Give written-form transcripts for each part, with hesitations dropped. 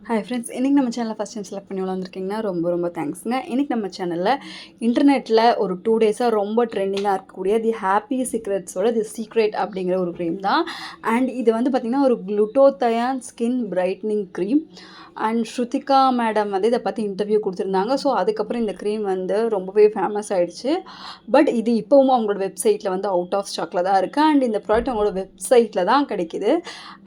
Hi friends, இன்றைக்கி நம்ம சேனலில் ஃபஸ்ட் டைம் செலக்ட் பண்ணி வந்திருக்கீங்கன்னா ரொம்ப தேங்க்ஸுங்க. இன்றைக்கி நம்ம சேனலில் இன்டர்நெட்டில் ஒரு 2 டேஸாக ரொம்ப ட்ரெண்டிங்காக இருக்கக்கூடிய தி ஹாப்பி சீக்ரெட்ஸோட தி சீக்ரெட் அப்படிங்கிற ஒரு க்ரீம் தான். அண்ட் இது வந்து பார்த்திங்கன்னா ஒரு glutathione skin brightening cream. And Shruthika madam வந்து இதை பற்றி இன்டர்வியூ கொடுத்துருந்தாங்க. ஸோ அதுக்கப்புறம் இந்த க்ரீம் வந்து ரொம்பவே ஃபேமஸ் ஆகிடுச்சு. பட் இது இப்போவும் அவங்களோட வெப்சைட்டில் வந்து அவுட் ஆஃப் ஸ்டாக்கில் தான் இருக்குது. அண்ட் இந்த ப்ராடக்ட் அவங்களோட வெப்சைட்டில் தான் கிடைக்கிது.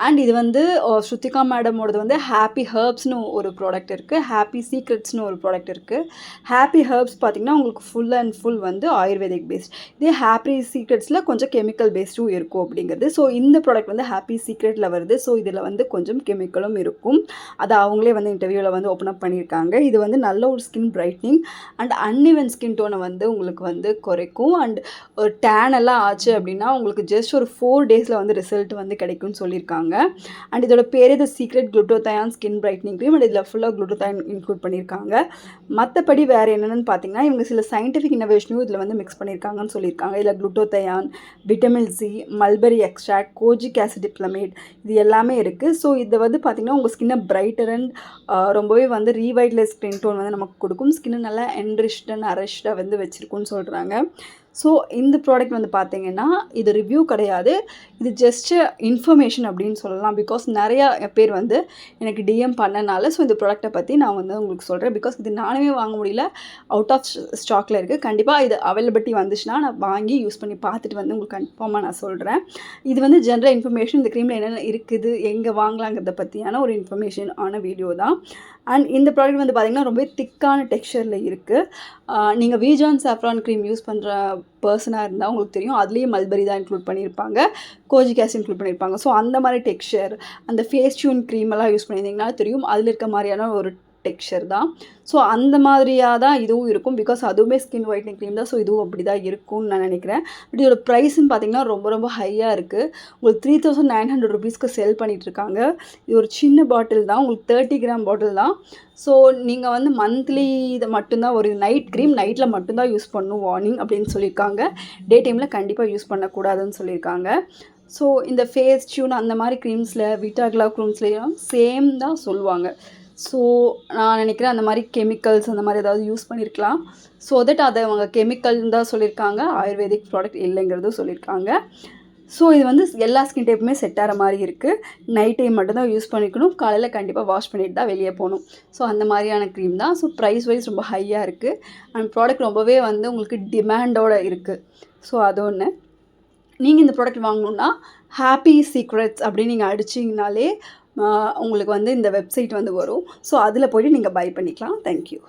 அண்ட் இது வந்து ஸ்ருதிகா மேடமோடது வந்து ஹாப்பி ஹெர்ப்ஸ்னு ஒரு ப்ராடக்ட் இருக்குது, ஹாப்பி சீக்ரெட்ஸ்னு ஒரு ப்ராடக்ட் இருக்குது. ஹாப்பி ஹெர்ப்ஸ் பார்த்திங்கன்னா உங்களுக்கு ஃபுல் அண்ட் ஃபுல் வந்து ஆயுர்வேதிக் பேஸ்ட். இதே ஹாப்பி சீக்ரெட்ஸில் கொஞ்சம் கெமிக்கல் பேஸ்டும் இருக்கும் அப்படிங்கிறது. ஸோ இந்த ப்ராடக்ட் வந்து ஹாப்பி சீக்ரெட்டில் வருது. ஸோ இதில் வந்து கொஞ்சம் கெமிக்கலும் இருக்கும். அதை அவங்களே வந்து இன்டர்வியூவில் வந்து ஓப்பன் அப் பண்ணியிருக்காங்க. இது வந்து நல்ல ஒரு skin brightening and uneven skin டோனை வந்து உங்களுக்கு வந்து குறைக்கும். அண்ட் ஒரு டேன் எல்லாம் ஆச்சு அப்படின்னா உங்களுக்கு ஜஸ்ட் ஒரு 4 டேஸில் வந்து ரிசல்ட் வந்து கிடைக்கும்னு சொல்லியிருக்காங்க. அண்ட் இதோட பேர் the secret glutathione skin brightening cream. And இதில் ஃபுல்லாக குளுட்டோதயான் இன்க்ளூட் பண்ணியிருக்காங்க. மற்றபடி வேறு என்னென்னு பார்த்தீங்கன்னா இவங்க சில சயின்டிஃபிக் இன்னோவேஷனும் இதில் வந்து மிக்ஸ் பண்ணியிருக்காங்கன்னு சொல்லியிருக்காங்க. இதில் glutathione, vitamin C, mulberry extract, kojic acid dipalmitate இது எல்லாமே இருக்குது. ஸோ இதை வந்து பார்த்திங்கன்னா உங்கள் ஸ்கின்னை பிரைட்டர் அண்ட் ரொம்பவே வந்து ரீவைட்லைஸ் ஸ்கின் டோன் வந்து நமக்கு கொடுக்கும். ஸ்கின்னை நல்லா என்ரிச்ட் அண்ட் அரஷ்டாக வந்து வச்சுருக்குன்னு சொல்கிறாங்க. ஸோ இந்த ப்ராடக்ட் வந்து பார்த்திங்கன்னா இது ரிவ்யூ கிடையாது, இது ஜஸ்ட்டு இன்ஃபர்மேஷன் அப்படின்னு சொல்லலாம். பிகாஸ் நிறையா பேர் வந்து எனக்கு டிஎம் பண்ணனால ஸோ இந்த ப்ராடக்ட்டை பற்றி நான் வந்து உங்களுக்கு சொல்கிறேன். பிகாஸ் இது நானுமே வாங்க முடியல, அவுட் ஆஃப் ஸ்டாக்கில் இருக்குது. கண்டிப்பாக இது அவைலபிலிட்டி வந்துச்சுன்னா நான் வாங்கி யூஸ் பண்ணி பார்த்துட்டு வந்து உங்களுக்கு கன்ஃபார்மாக நான் சொல்கிறேன். இது வந்து ஜென்ரல் இன்ஃபர்மேஷன், இந்த க்ரீமில் என்னென்ன இருக்குது, எங்கே வாங்கலாங்கிறத பற்றியான ஒரு இன்ஃபர்மேஷன் ஆன வீடியோ தான். அண்ட் இந்த ப்ராடக்ட் வந்து பார்த்திங்கன்னா ரொம்ப திக்கான டெக்ஸ்சரில் இருக்குது. நீங்கள் வீஜான் சாஃப்ரான் க்ரீம் யூஸ் பண்ணுற பர்சனாக இருந்தால் உங்களுக்கு தெரியும், அதுலேயே மல்பெரி தான் இன்க்ளூட் பண்ணியிருப்பாங்க, கோஜிக் ஆசிட் இன்க்ளூட் பண்ணியிருப்பாங்க. ஸோ அந்த மாதிரி டெக்ஸ்சர், அந்த ஃபேஸ் டியூன் க்ரீம் எல்லாம் யூஸ் பண்ணியிருந்தீங்கன்னா தெரியும், அதில் இருக்க மாதிரியான ஒரு டெக்ஸ்சர் தான். ஸோ அந்த மாதிரியாக தான் இதுவும் இருக்கும். பிகாஸ் அதுவுமே ஸ்கின் ஒயிட்னிங் க்ரீம் தான். ஸோ இதுவும் அப்படி தான் இருக்கும்னு நான் நினைக்கிறேன். பட் இதோட ப்ரைஸ்ன்னு பார்த்தீங்கன்னா ரொம்ப ஹையாக இருக்குது. உங்களுக்கு 3900 ருபீஸ்க்கு செல் பண்ணிகிட்ருக்காங்க. இது ஒரு சின்ன பாட்டில் தான், உங்களுக்கு 30 கிராம் பாட்டில் தான். ஸோ நீங்கள் வந்து மந்த்லி இதை மட்டும்தான் ஒரு நைட் க்ரீம், நைட்டில் மட்டும்தான் யூஸ் பண்ணணும் வார்னிங் அப்படின்னு சொல்லியிருக்காங்க. டே டைமில் கண்டிப்பாக யூஸ் பண்ணக்கூடாதுன்னு சொல்லியிருக்காங்க. ஸோ இந்த ஃபேஸ் டியூன் அந்த மாதிரி க்ரீம்ஸில், விட்டாக்லா க்ரீம்ஸ்லேயும் சேம் தான் சொல்லுவாங்க. ஸோ நான் நினைக்கிறேன் அந்த மாதிரி கெமிக்கல்ஸ் அந்த மாதிரி ஏதாவது யூஸ் பண்ணியிருக்கலாம். ஸோ தட் அதை அவங்க கெமிக்கல்னு தான் சொல்லியிருக்காங்க, ஆயுர்வேதிக் ப்ராடக்ட் இல்லைங்கிறதும் சொல்லியிருக்காங்க. ஸோ இது வந்து எல்லா ஸ்கின் டைப்புமே செட் ஆகிற மாதிரி இருக்குது. நைட் டைம் மட்டும்தான் யூஸ் பண்ணிக்கணும், காலையில் கண்டிப்பாக வாஷ் பண்ணிட்டு தான் வெளியே போகணும். ஸோ அந்த மாதிரியான க்ரீம் தான். ஸோ ப்ரைஸ் வைஸ் ரொம்ப ஹையாக இருக்குது. அண்ட் ப்ராடக்ட் ரொம்பவே வந்து உங்களுக்கு டிமாண்டோடு இருக்குது. ஸோ அது ஒன்று. நீங்கள் இந்த ப்ராடக்ட் வாங்கணுன்னா ஹாப்பி சீக்ரெட்ஸ் அப்படின்னு நீங்கள் அடிச்சிங்கனாலே உங்களுக்கு வந்து இந்த வெப்சைட் வந்து வரும். ஸோ அதில் போய்ட்டு நீங்கள் பை பண்ணிக்கலாம். தேங்க்யூ.